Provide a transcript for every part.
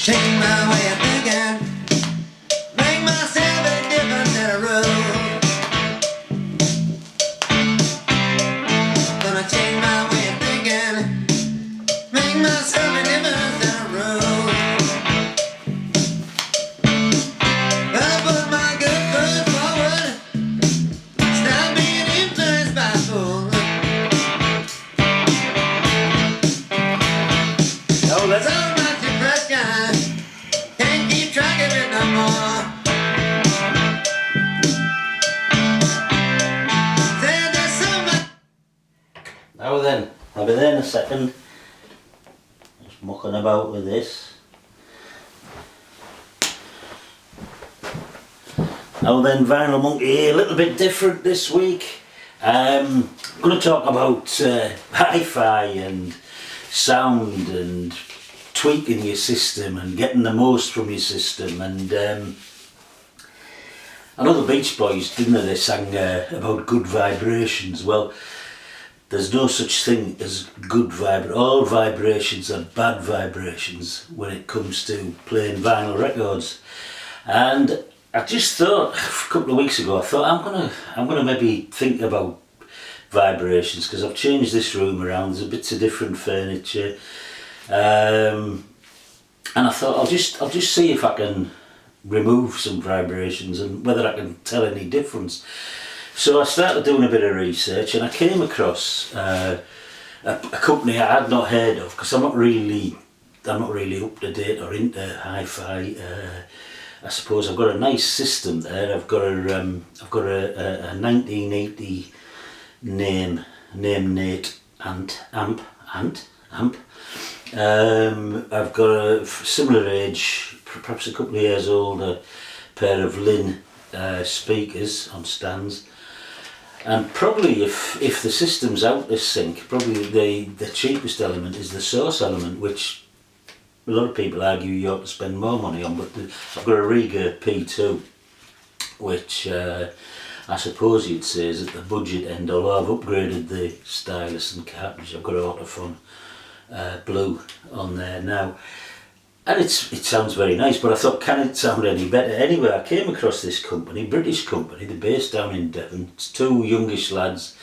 change my way of thinking, make myself a difference in a road. Gonna change my way of thinking, make myself a difference in a road. Gonna put my good foot forward, stop being influenced by fools. Oh, that's all my depression, can't keep track of it no more. Said there's so much. Now then, I'll be there in a second. Just mucking about with this. Now then, Vinyl Monkey, a little bit different this week. I'm going to talk about hi-fi and sound and tweaking your system and getting the most from your system. And I know the Beach Boys, didn't they sang about good vibrations. Well, there's no such thing as good vibrations. All vibrations are bad vibrations when it comes to playing vinyl records. And I just thought a couple of weeks ago, I thought I'm gonna maybe think about vibrations, because I've changed this room around. There's a bits of different furniture, and I thought I'll just see if I can remove some vibrations and whether I can tell any difference. So I started doing a bit of research, and I came across a company I had not heard of, because I'm not really up to date or into hi-fi. I suppose I've got a nice system there. I've got a 1980 name Nate amp. I've got a similar age, perhaps a couple of years older, pair of Linn speakers on stands. And probably if the system's out of sync, probably the cheapest element is the source element, which a lot of people argue you ought to spend more money on. But I've got a Rega P2, which I suppose you'd say is at the budget end, although I've upgraded the stylus and cartridge. I've got Autophon Blue on there now. And it sounds very nice, but I thought, can it sound any better? Anyway, I came across this company, British company, they're based down in Devon. It's two youngish lads,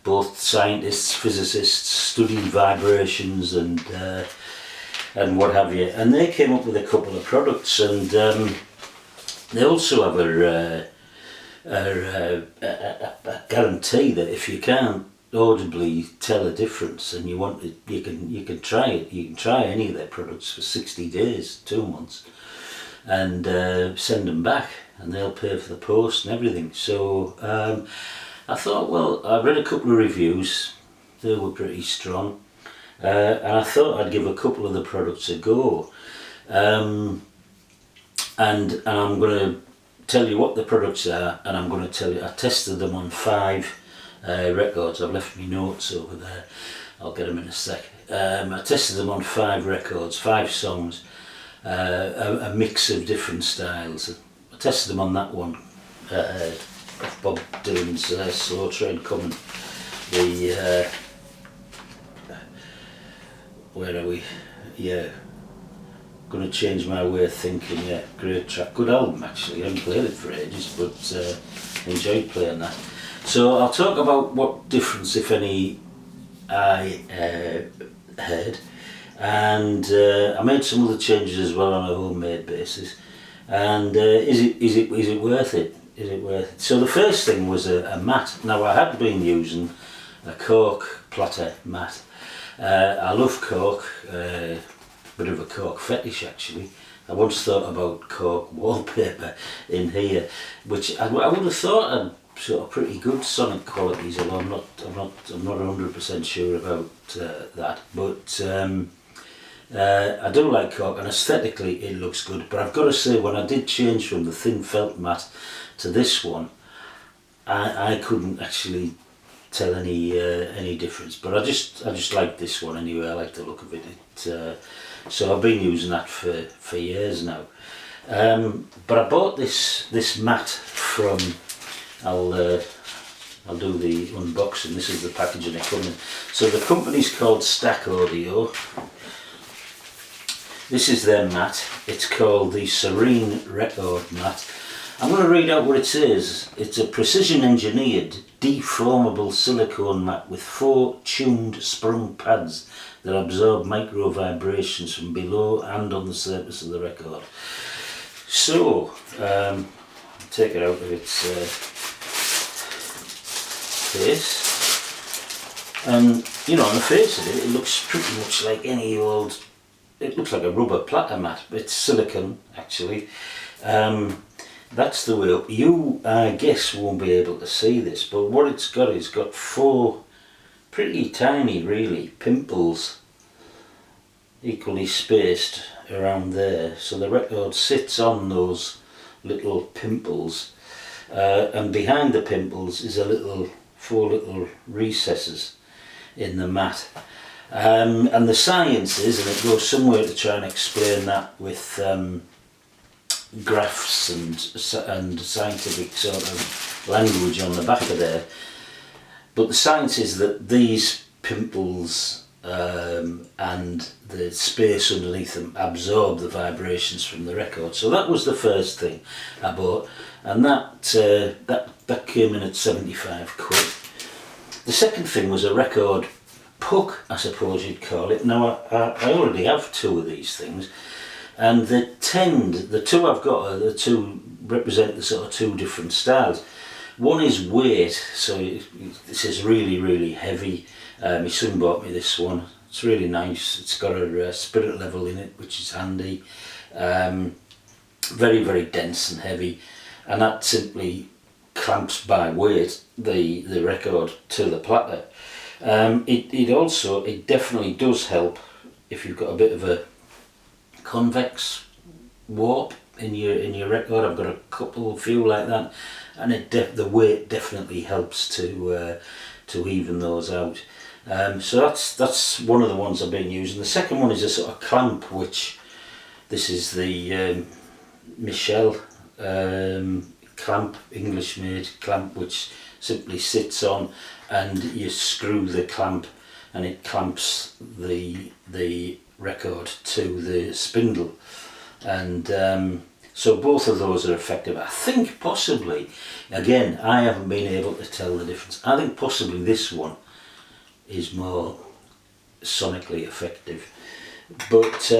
both scientists, physicists, studying vibrations and what have you. And they came up with a couple of products, and they also have a guarantee that if you can't audibly tell a difference and you want it, you can try it. You can try any of their products for 60 days, 2 months, and send them back, and they'll pay for the post and everything. So I thought, well, I read a couple of reviews, they were pretty strong, and I thought I'd give a couple of the products a go, and I'm going to tell you what the products are, and I'm going to tell you I tested them on 5 records. I've left me notes over there, I'll get them in a sec. I tested them on 5 records, 5 songs, a mix of different styles. I tested them on that one, Bob Dylan's Slow Train Coming, the where are we? Yeah, Gonna Change My Way of Thinking. Yeah, great track, good album actually. I haven't played it for ages, but enjoyed playing that. So I'll talk about what difference, if any, I heard, and I made some other changes as well on a homemade basis. And is it worth it? Is it worth it? So the first thing was a mat. Now I had been using a cork platter mat. I love cork, bit of a cork fetish actually. I once thought about cork wallpaper in here, which I would have thought had sort of pretty good sonic qualities, although I'm not 100% sure about that. But I do like cork, and aesthetically it looks good. But I've got to say, when I did change from the thin felt mat to this one, I couldn't actually tell any difference. But I just like this one anyway. I like the look of it. So I've been using that for years now. But I bought this mat from, I'll do the unboxing. This is the packaging it comes in. So the company's called Stack Audio, This is their mat. It's called the Serene Record mat. I'm going to read out what it says. It's a precision engineered deformable silicone mat with 4 tuned sprung pads that absorb micro vibrations from below and on the surface of the record. So, take it out of its face, and you know, on the face of it, it looks pretty much like any old. It looks like a rubber platter mat, but it's silicone actually. That's the way up. You, I guess, won't be able to see this, but what it's got is got 4 pretty tiny, really, pimples, equally spaced around there. So the record sits on those little pimples, and behind the pimples is a little 4 little recesses in the mat. And the science is, and it goes somewhere to try and explain that with graphs and scientific sort of language on the back of there. But the science is that these pimples and the space underneath them absorb the vibrations from the record. So that was the first thing I bought, and that came in at 75 quid. The second thing was a record puck, I suppose you'd call it. Now I already have 2 of these things, and the 2 I've got are the 2 represent the sort of 2 different styles. One is weight, so this is really, really heavy. My son bought me this one. It's really nice. It's got a spirit level in it, which is handy. Very, very dense and heavy, and that simply clamps by weight the record to the platter. It definitely does help if you've got a bit of a convex warp in your record. I've got a few like that, and the weight definitely helps to even those out. So that's one of the ones I've been using. The second one is a sort of clamp, which this is the Michel clamp, English made clamp, which simply sits on, and you screw the clamp and it clamps the record to the spindle, and so both of those are effective. I think possibly, again, I haven't been able to tell the difference. I think possibly this one is more sonically effective, but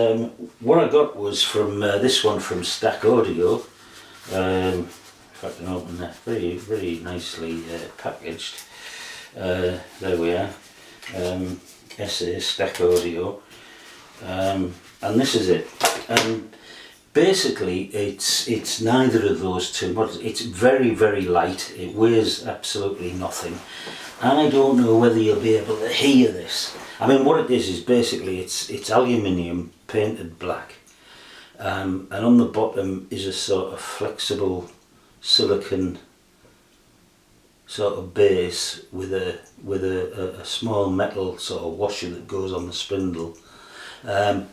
what I got was from this one from Stack Audio. If I can open that, very, very nicely packaged. There we are. SA Stack Audio, and this is it. Basically, it's neither of those 2 models. It's very, very light. It weighs absolutely nothing. I don't know whether you'll be able to hear this. I mean, what it is basically it's aluminium painted black, and on the bottom is a sort of flexible silicon sort of base with a small metal sort of washer that goes on the spindle. But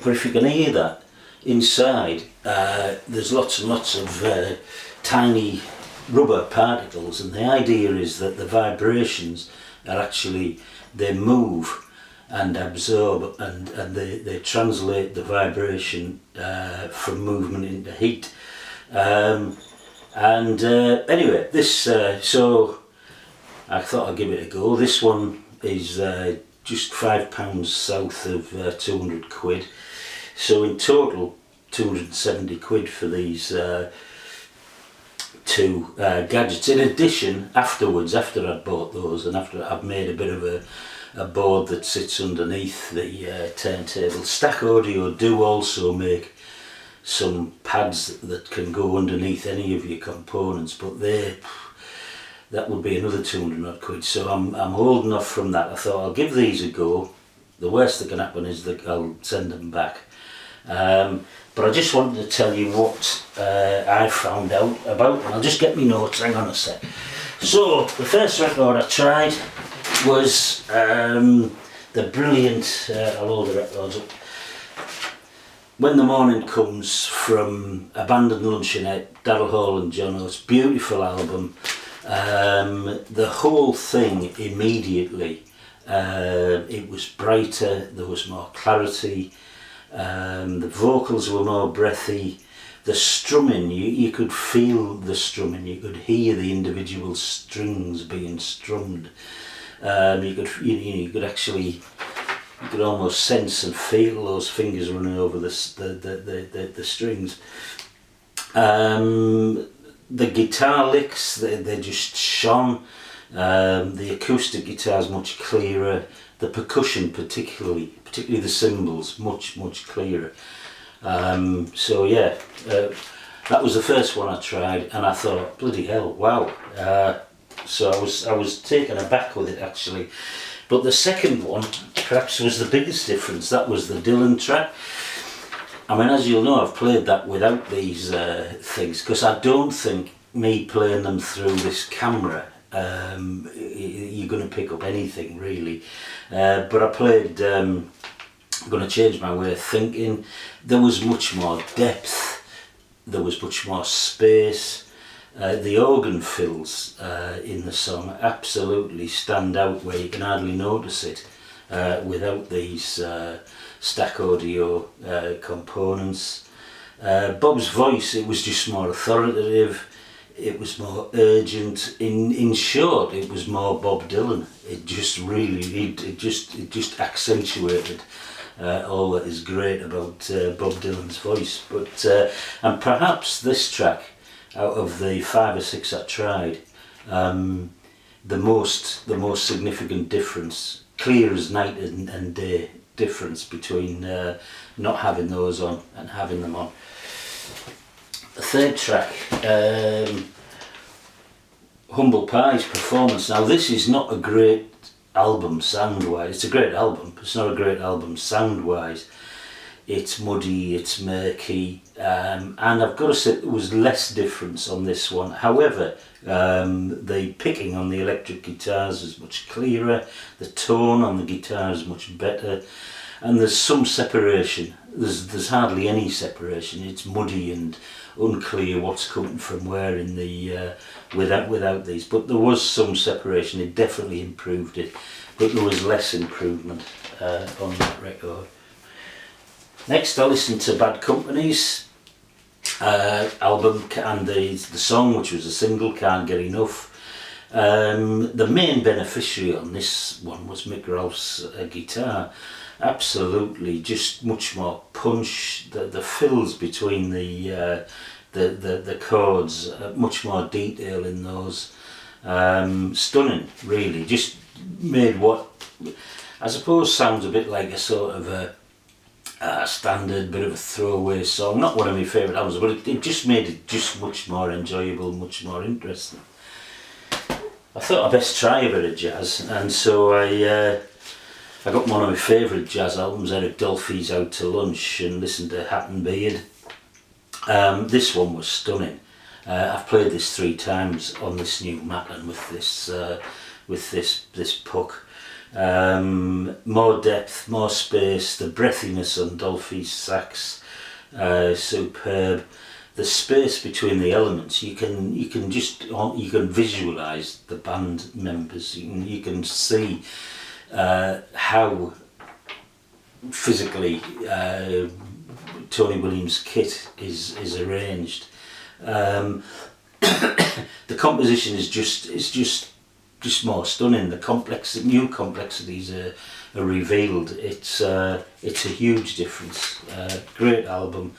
if you can hear that inside, there's lots and lots of tiny rubber particles, and the idea is that the vibrations are actually, they move and absorb, and they translate the vibration from movement into heat. Anyway, this so I thought I'd give it a go. This one is just £5 south of 200 quid. So in total, 270 quid for these 2 gadgets. In addition, afterwards, after I'd bought those, and after I've made a bit of a board that sits underneath the turntable, Stack Audio do also make some pads that can go underneath any of your components, but that would be another 200 odd quid. So I'm holding off from that. I thought I'll give these a go. The worst that can happen is that I'll send them back. But I just wanted to tell you what I found out about, and I'll just get my notes, hang on a sec. So the first record I tried was the brilliant, I'll hold the records up, When the Morning Comes from Abandoned Luncheonette, Daryl Hall and John Oates. Beautiful album. The whole thing immediately It was brighter, there was more clarity, the vocals were more breathy. The strumming, you could feel the strumming, you could hear the individual strings being strummed. You could actually, you could almost sense and feel those fingers running over the strings. The guitar licks, they just shone. The acoustic guitar is much clearer. The percussion, particularly the cymbals, much clearer. So yeah, that was the first one I tried, and I thought, bloody hell, wow. So I was taken aback with it actually. But the second one perhaps was the biggest difference. That was the Dylan track. I mean, as you'll know, I've played that without these things, because I don't think me playing them through this camera you're going to pick up anything really. But I played I'm going to change my way of thinking. There was much more depth, there was much more space. The organ fills in the song absolutely stand out, where you can hardly notice it without these stack audio components. Bob's voice, it was just more authoritative, it was more urgent. In short, it was more Bob Dylan. It just really, it just accentuated all that is great about Bob Dylan's voice. But and perhaps this track, out of the 5 or 6 I tried, the most significant difference, clear as night and day difference between not having those on and having them on. The third track, Humble Pie's Performance. Now this is not a great album sound-wise. It's a great album, but it's not a great album sound-wise. It's muddy, it's murky, and I've got to say there was less difference on this one. However, the picking on the electric guitars is much clearer, the tone on the guitar is much better, and there's some separation. There's hardly any separation. It's muddy and unclear what's coming from where in the without these, but there was some separation. It definitely improved it, but there was less improvement on that record. Next I listened to Bad Company's album and the song, which was a single, Can't Get Enough. The main beneficiary on this one was Mick Rolfe's guitar. Absolutely, just much more punch. The fills between the chords, much more detail in those. Stunning, really. Just made what I suppose sounds a bit like a sort of a standard, bit of a throwaway song. Not one of my favourite albums, but it just made it just much more enjoyable, much more interesting. I thought I'd best try a bit of jazz, and so I got one of my favourite jazz albums, Eric Dolphy's Out to Lunch, and listened to Hat and Beard. This one was stunning. I've played this 3 times on this new Macklin with this puck. More depth, more space, the breathiness on Dolphy's sax, superb. The space between the elements, you can visualise the band members. You can see how physically Tony Williams' kit is arranged. The composition is just more stunning. The new complexities are revealed. It's a huge difference. Great album,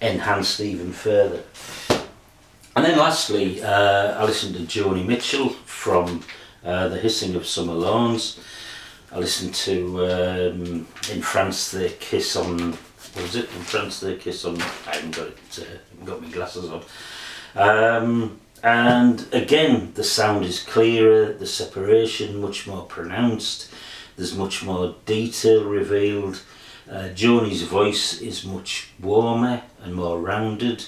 enhanced even further. And then lastly, I listened to Joni Mitchell from The Hissing of Summer Lawns. I listened to In France They Kiss on, what was it? In France They Kiss on, I haven't got my glasses on. And again, the sound is clearer, the separation much more pronounced, there's much more detail revealed. Joni's voice is much warmer and more rounded.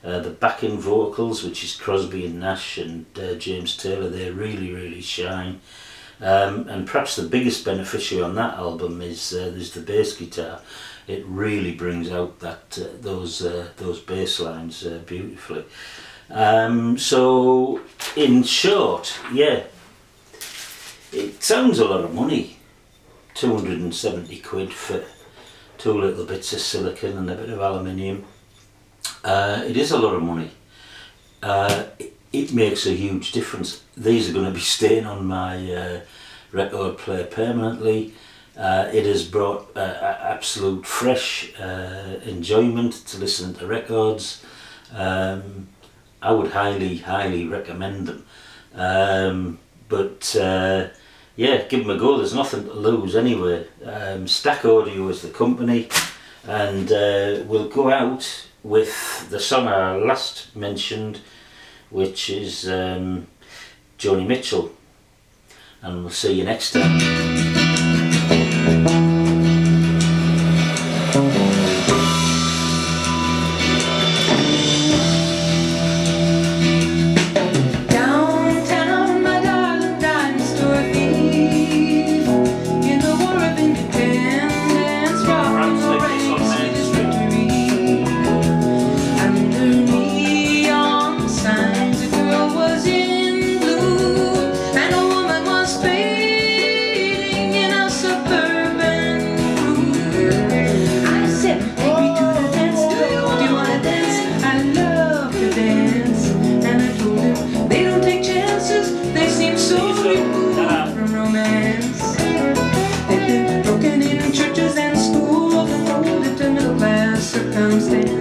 The backing vocals, which is Crosby and Nash and James Taylor, they really shine. And perhaps the biggest beneficiary on that album is there's the bass guitar. It really brings out those bass lines beautifully. So in short, yeah, it sounds a lot of money, £270 for 2 little bits of silicon and a bit of aluminium. It is a lot of money. It makes a huge difference. These are going to be staying on my record player permanently. It has brought absolute fresh enjoyment to listening to records. I would highly recommend them. Yeah, give them a go. There's nothing to lose anyway. Stack Audio is the company, and we'll go out with the song I last mentioned, which is Joni Mitchell, and we'll see you next time.